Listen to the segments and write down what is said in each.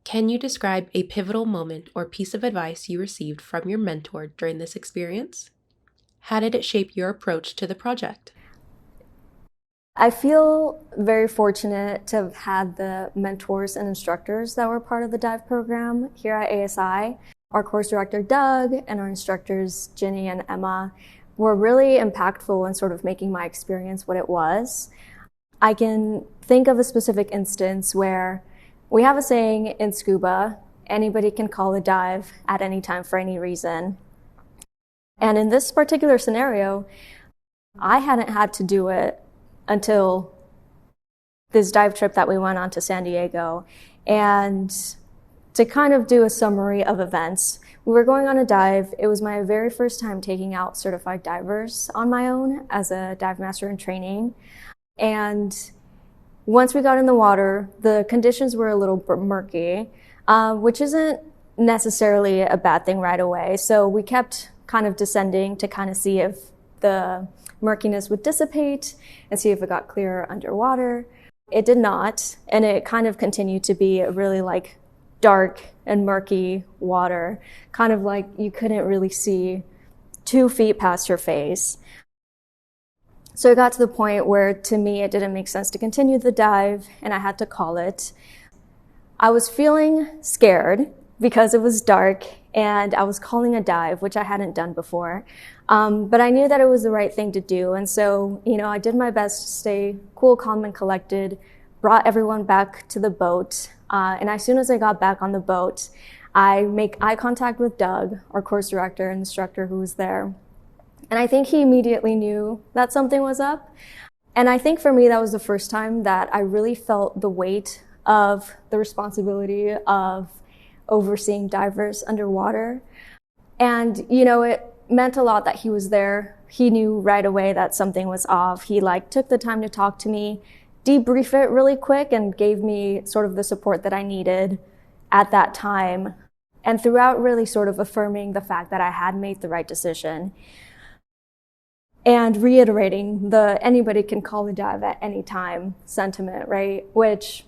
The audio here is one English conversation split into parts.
Can you describe a pivotal moment or piece of advice you received from your mentor during this experience? How did it shape your approach to the project? I feel very fortunate to have had the mentors and instructors that were part of the dive program here at ASI. Our course director, Doug, and our instructors, Ginny and Emma, were really impactful in sort of making my experience what it was. I can think of a specific instance where we have a saying in scuba, anybody can call a dive at any time for any reason. And in this particular scenario, I hadn't had to do it until this dive trip that we went on to San Diego. And to kind of do a summary of events, we were going on a dive. It was my very first time taking out certified divers on my own as a dive master in training. And once we got in the water, the conditions were a little murky, which isn't necessarily a bad thing right away. So we kept kind of descending to kind of see if the murkiness would dissipate and see if it got clearer underwater. It did not, and it kind of continued to be a really like dark and murky water, kind of like you couldn't really see 2 feet past your face. So it got to the point where, to me, it didn't make sense to continue the dive, and I had to call it. I was feeling scared because it was dark, and I was calling a dive, which I hadn't done before. But I knew that it was the right thing to do, and so, I did my best to stay cool, calm, and collected, brought everyone back to the boat, and as soon as I got back on the boat, I make eye contact with Doug, our course director and instructor who was there. And I think he immediately knew that something was up. And I think for me, that was the first time that I really felt the weight of the responsibility of overseeing divers underwater. And, it meant a lot that he was there. He knew right away that something was off. He took the time to talk to me, debrief it really quick, and gave me sort of the support that I needed at that time. And throughout, really sort of affirming the fact that I had made the right decision. And reiterating the anybody can call a dive at any time sentiment, right? Which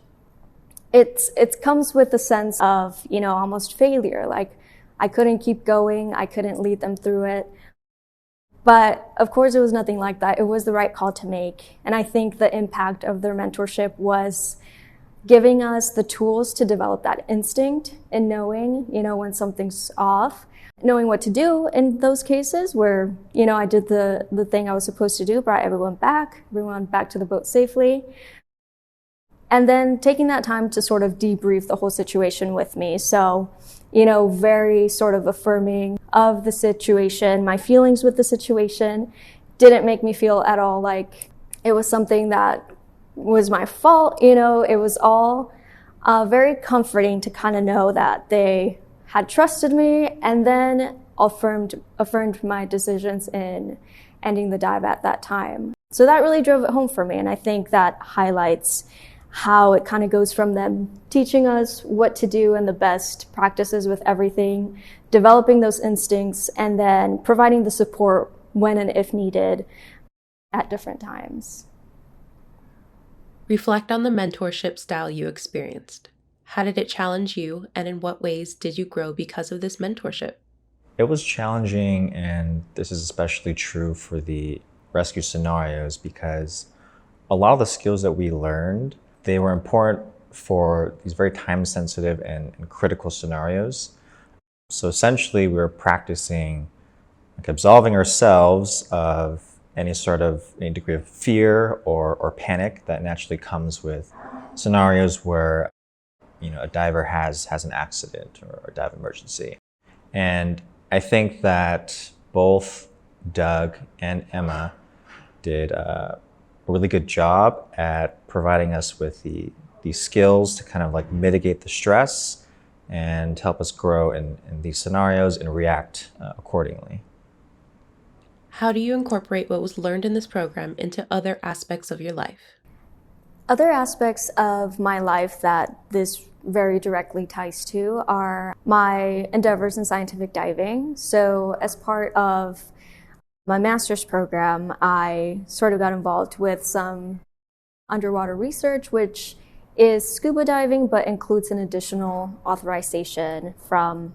it comes with a sense of, almost failure. Like I couldn't keep going. I couldn't lead them through it. But of course it was nothing like that. It was the right call to make. And I think the impact of their mentorship was giving us the tools to develop that instinct and knowing, when something's off, knowing what to do in those cases where, I did the thing I was supposed to do, brought everyone back to the boat safely. And then taking that time to sort of debrief the whole situation with me. So, very sort of affirming of the situation, my feelings with the situation didn't make me feel at all like it was something that was my fault. It was all very comforting to kind of know that they had trusted me and then affirmed my decisions in ending the dive at that time. So that really drove it home for me. And I think that highlights how it kind of goes from them teaching us what to do and the best practices with everything, developing those instincts, and then providing the support when and if needed at different times. Reflect on the mentorship style you experienced. How did it challenge you, and in what ways did you grow because of this mentorship? It was challenging, and this is especially true for the rescue scenarios because a lot of the skills that we learned, they were important for these very time-sensitive and critical scenarios. So essentially, we were practicing absolving ourselves of any degree of fear or panic that naturally comes with scenarios where a diver has an accident or a dive emergency. And I think that both Doug and Emma did a really good job at providing us with the skills to kind of mitigate the stress and help us grow in these scenarios and react accordingly. How do you incorporate what was learned in this program into other aspects of your life? Other aspects of my life that this very directly ties to are my endeavors in scientific diving. So as part of my master's program, I sort of got involved with some underwater research, which is scuba diving, but includes an additional authorization from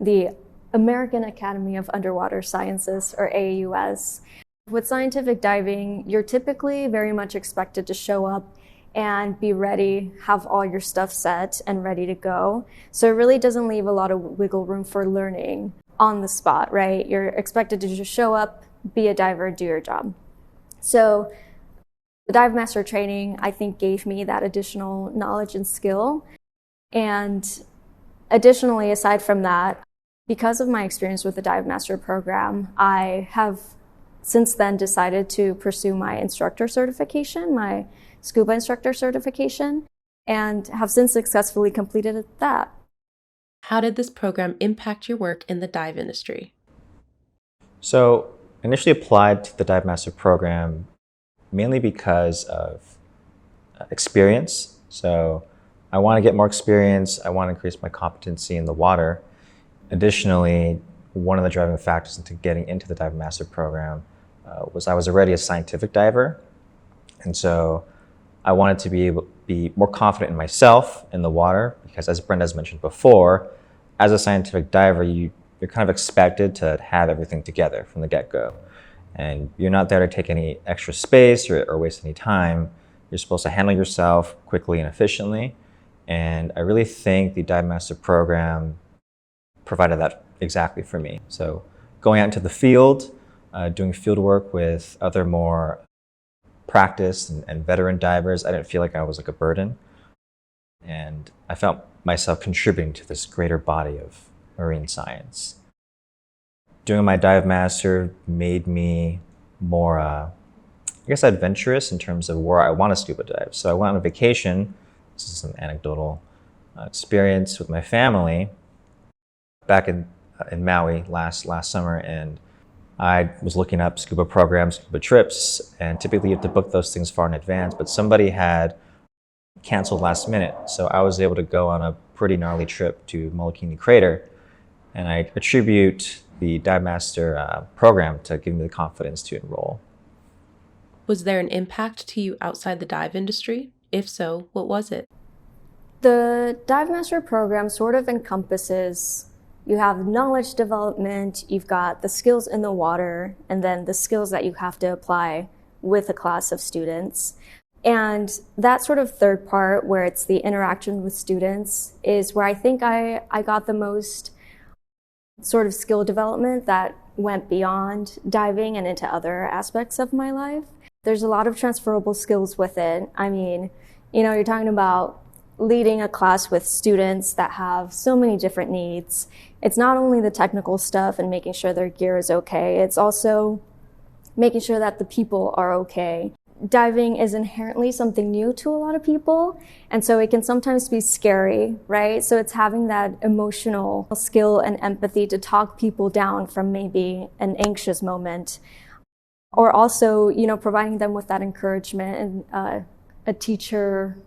the American Academy of Underwater Sciences, or AAUS. With scientific diving, you're typically very much expected to show up and be ready, have all your stuff set and ready to go. So it really doesn't leave a lot of wiggle room for learning on the spot, right? You're expected to just show up, be a diver, do your job. So the Dive Master training, I think, gave me that additional knowledge and skill. And additionally, aside from that, because of my experience with the Dive Master program, I have since then decided to pursue my instructor certification, my scuba instructor certification, and have since successfully completed that. How did this program impact your work in the dive industry? So initially applied to the Dive Master program mainly because of experience. So I want to get more experience. I want to increase my competency in the water. Additionally, one of the driving factors into getting into the Dive Master program was I was already a scientific diver. And so I wanted to be able to be more confident in myself in the water because, as Brenda has mentioned before, as a scientific diver, you're kind of expected to have everything together from the get-go. And you're not there to take any extra space or waste any time. You're supposed to handle yourself quickly and efficiently. And I really think the Dive Master program provided that exactly for me. So going out into the field, doing field work with other more practiced and veteran divers, I didn't feel like I was like a burden. And I felt myself contributing to this greater body of marine science. Doing my Dive Master made me more, adventurous in terms of where I want to scuba dive. So I went on a vacation. This is an anecdotal experience with my family back in Maui last summer, and I was looking up scuba programs, scuba trips, and typically you have to book those things far in advance, but somebody had canceled last minute. So I was able to go on a pretty gnarly trip to Molokini Crater, and I attribute the Dive Master program to give me the confidence to enroll. Was there an impact to you outside the dive industry? If so, what was it? The Dive Master program sort of encompasses, you have knowledge development, you've got the skills in the water, and then the skills that you have to apply with a class of students. And that sort of third part, where it's the interaction with students, is where I think I got the most sort of skill development that went beyond diving and into other aspects of my life. There's a lot of transferable skills with it. I mean, you're talking about leading a class with students that have so many different needs. It's not only the technical stuff and making sure their gear is okay, it's also making sure that the people are okay. Diving is inherently something new to a lot of people, and so it can sometimes be scary, right? So it's having that emotional skill and empathy to talk people down from maybe an anxious moment, or also, providing them with that encouragement and a teacher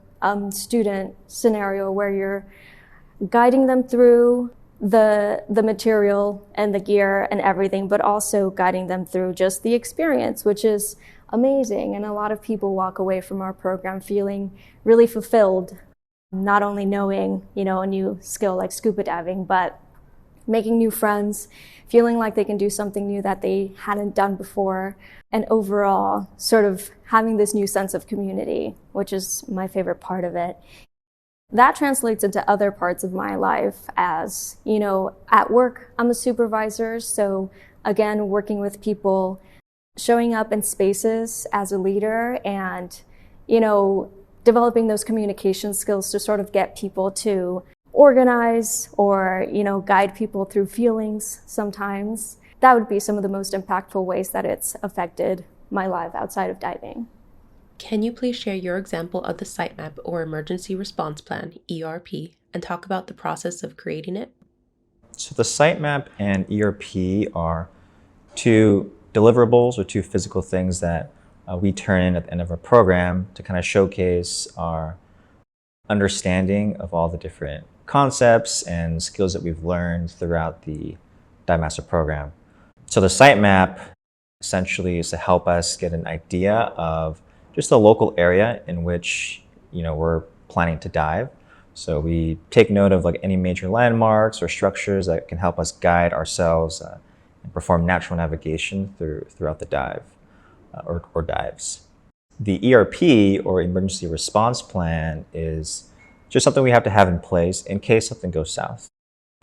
student scenario where you're guiding them through the material and the gear and everything, but also guiding them through just the experience, which is amazing. And a lot of people walk away from our program feeling really fulfilled, not only knowing, a new skill like scuba diving, but making new friends, feeling like they can do something new that they hadn't done before, and overall sort of having this new sense of community, which is my favorite part of it. That translates into other parts of my life as, at work, I'm a supervisor. So again, working with people, showing up in spaces as a leader and, developing those communication skills to sort of get people to organize or, guide people through feelings sometimes. That would be some of the most impactful ways that it's affected my life outside of diving. Can you please share your example of the sitemap or Emergency Response Plan, ERP, and talk about the process of creating it? So the sitemap and ERP are two deliverables or two physical things that we turn in at the end of our program to kind of showcase our understanding of all the different concepts and skills that we've learned throughout the Dive Master program. So the sitemap essentially is to help us get an idea of just the local area in which we're planning to dive. So we take note of like any major landmarks or structures that can help us guide ourselves and perform natural navigation throughout the dive or dives. The ERP, or emergency response plan, is just something we have to have in place in case something goes south.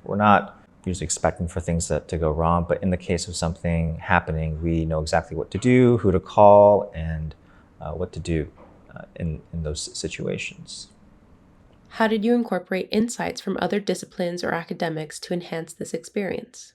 We're not usually expecting for things to go wrong, but in the case of something happening, we know exactly what to do, who to call, and what to do in those situations. How did you incorporate insights from other disciplines or academics to enhance this experience?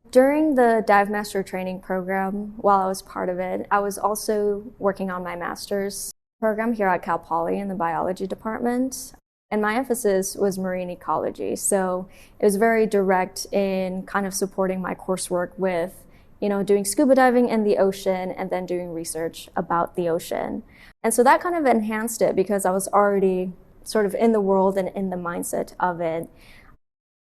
During the Dive Master training program, while I was part of it, I was also working on my master's program here at Cal Poly in the biology department. And my emphasis was marine ecology. So it was very direct in kind of supporting my coursework with, doing scuba diving in the ocean and then doing research about the ocean. And so that kind of enhanced it because I was already sort of in the world and in the mindset of it.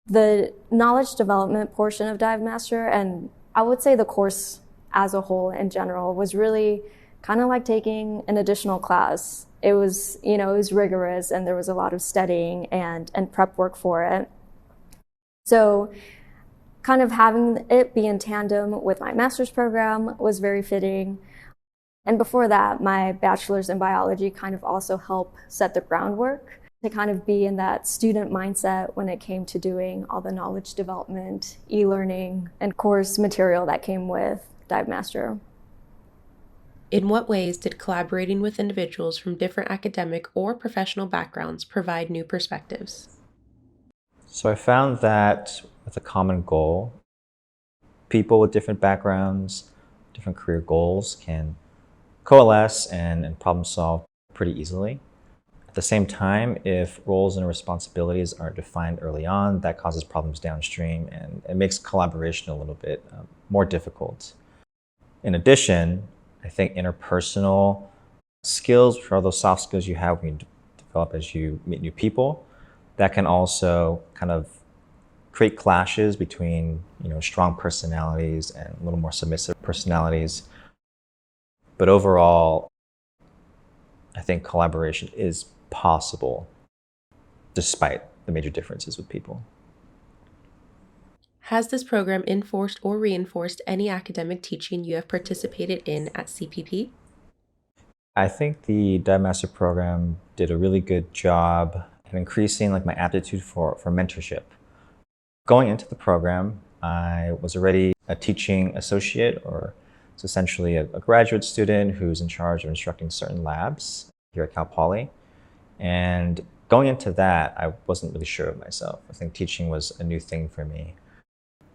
The knowledge development portion of Dive Master, and I would say the course as a whole in general, was really kind of like taking an additional class. It was, it was rigorous and there was a lot of studying and prep work for it. So kind of having it be in tandem with my master's program was very fitting. And before that, my bachelor's in biology kind of also helped set the groundwork to kind of be in that student mindset when it came to doing all the knowledge development, e-learning, and course material that came with Dive Master. In what ways did collaborating with individuals from different academic or professional backgrounds provide new perspectives? So I found that with a common goal, people with different backgrounds, different career goals can coalesce and problem solve pretty easily. At the same time, if roles and responsibilities aren't defined early on, that causes problems downstream and it makes collaboration a little bit more difficult. In addition, I think interpersonal skills, which are those soft skills you have when you develop as you meet new people, that can also kind of create clashes between strong personalities and a little more submissive personalities. But overall, I think collaboration is possible despite the major differences with people. Has this program enforced or reinforced any academic teaching you have participated in at CPP? I think the Dive Master program did a really good job of increasing my aptitude for mentorship. Going into the program, I was already a teaching associate, or it's essentially a graduate student who's in charge of instructing certain labs here at Cal Poly. And going into that, I wasn't really sure of myself. I think teaching was a new thing for me.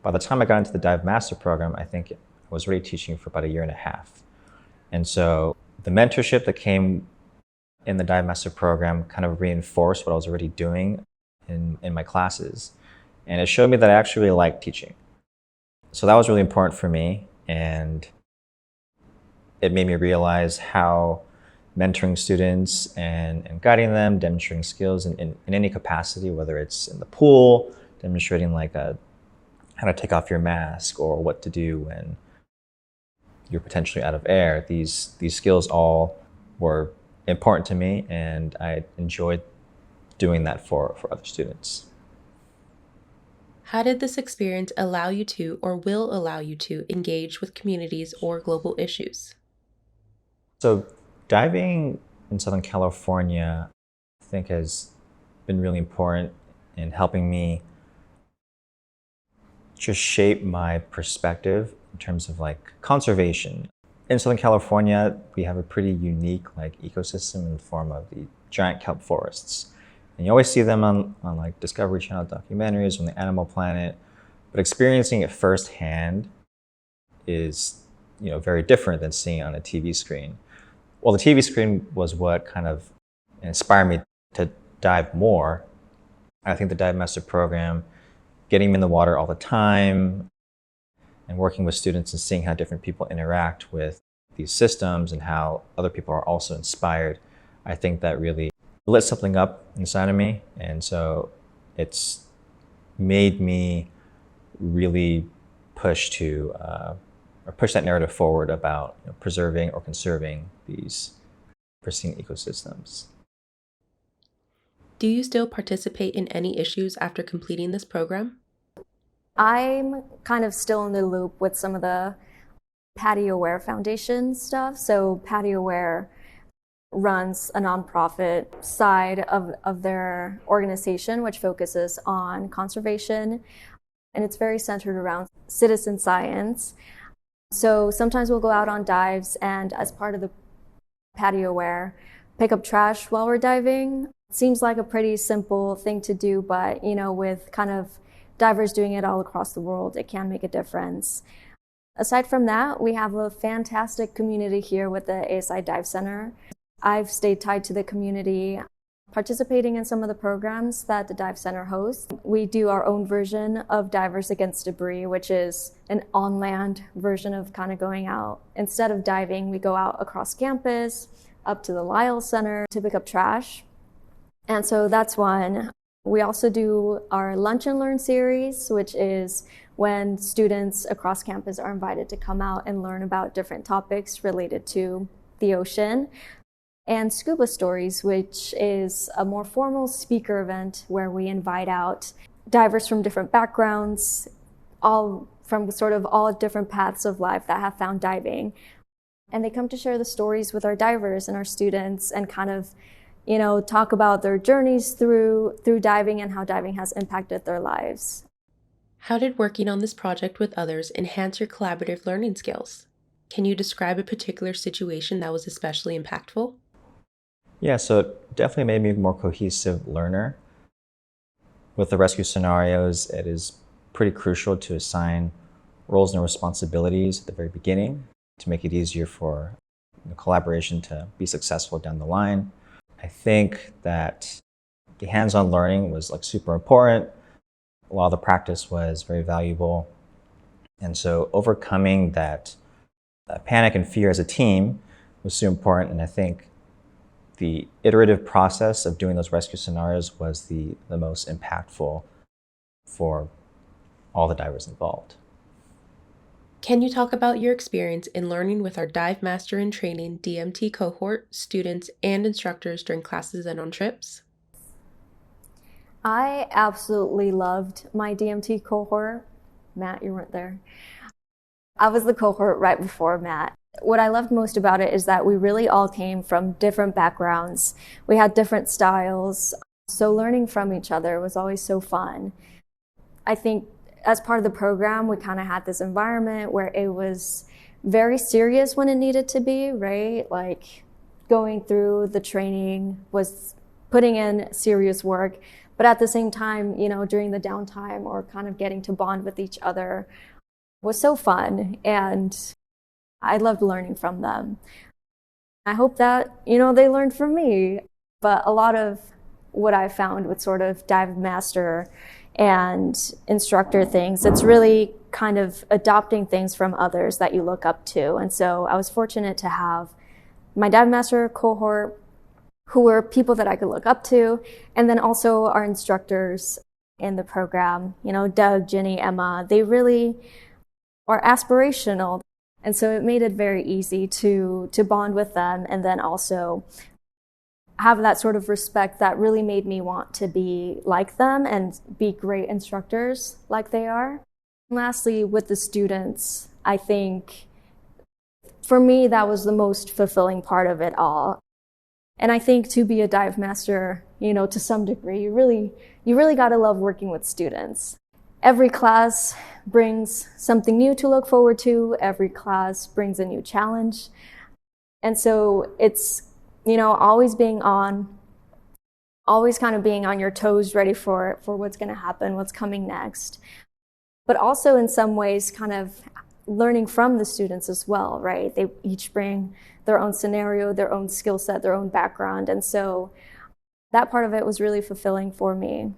By the time I got into the Dive Master program, I think I was already teaching for about a year and a half. And so the mentorship that came in the Dive Master program kind of reinforced what I was already doing in my classes. And it showed me that I actually really liked teaching. So that was really important for me. And it made me realize how mentoring students and guiding them, demonstrating skills in any capacity, whether it's in the pool, demonstrating how to take off your mask or what to do when you're potentially out of air. These skills all were important to me, and I enjoyed doing that for other students. How did this experience allow you to, or will allow you to, engage with communities or global issues? So diving in Southern California, I think, has been really important in helping me just shape my perspective in terms of conservation. In Southern California, we have a pretty unique ecosystem in the form of the giant kelp forests. And you always see them on Discovery Channel documentaries on the Animal Planet, but experiencing it firsthand is very different than seeing it on a TV screen. Well, the TV screen was what kind of inspired me to dive more. I think the Dive Master program, getting in the water all the time and working with students and seeing how different people interact with these systems and how other people are also inspired, I think that really lit something up inside of me. And so it's made me really push that narrative forward about preserving or conserving these pristine ecosystems. Do you still participate in any issues after completing this program? I'm kind of still in the loop with some of the Patty Aware Foundation stuff. So Patty Aware runs a nonprofit side of their organization, which focuses on conservation, and it's very centered around citizen science. So sometimes we'll go out on dives, and as part of the Patty Aware, pick up trash while we're diving. Seems like a pretty simple thing to do, but with kind of divers doing it all across the world, it can make a difference. Aside from that, we have a fantastic community here with the ASI Dive Center. I've stayed tied to the community, participating in some of the programs that the Dive Center hosts. We do our own version of Divers Against Debris, which is an on-land version of kind of going out. Instead of diving, we go out across campus, up to the Lyle Center to pick up trash. And so that's one. We also do our Lunch and Learn series, which is when students across campus are invited to come out and learn about different topics related to the ocean. And Scuba Stories, which is a more formal speaker event where we invite out divers from different backgrounds, all from sort of all different paths of life that have found diving. And they come to share the stories with our divers and our students and kind of talk about their journeys through diving and how diving has impacted their lives. How did working on this project with others enhance your collaborative learning skills? Can you describe a particular situation that was especially impactful? Yeah, so it definitely made me a more cohesive learner. With the rescue scenarios, it is pretty crucial to assign roles and responsibilities at the very beginning to make it easier for the collaboration to be successful down the line. I think that the hands-on learning was super important. A lot of the practice was very valuable. And so overcoming that panic and fear as a team was so important. And I think the iterative process of doing those rescue scenarios was the most impactful for all the divers involved. Can you talk about your experience in learning with our Dive Master in Training DMT cohort, students, and instructors during classes and on trips? I absolutely loved my DMT cohort. Matt, you weren't there. I was the cohort right before Matt. What I loved most about it is that we really all came from different backgrounds. We had different styles, so learning from each other was always so fun. I think as part of the program, we kind of had this environment where it was very serious when it needed to be, right? Like going through the training was putting in serious work, but at the same time, during the downtime or kind of getting to bond with each other was so fun, and I loved learning from them. I hope that, they learned from me, but a lot of what I found with sort of Dive Master and instructor things, it's really kind of adopting things from others that you look up to. And so I was fortunate to have my Dive Master cohort who were people that I could look up to, and then also our instructors in the program, Doug, Jenny, Emma, they really are aspirational. And so it made it very easy to bond with them, and then also have that sort of respect that really made me want to be like them and be great instructors like they are. And lastly, with the students, I think for me, that was the most fulfilling part of it all. And I think to be a dive master, to some degree, you really got to love working with students. Every class brings something new to look forward to. Every class brings a new challenge. And so it's, always kind of being on your toes, ready for what's going to happen, what's coming next. But also in some ways kind of learning from the students as well, right? They each bring their own scenario, their own skill set, their own background. And so that part of it was really fulfilling for me.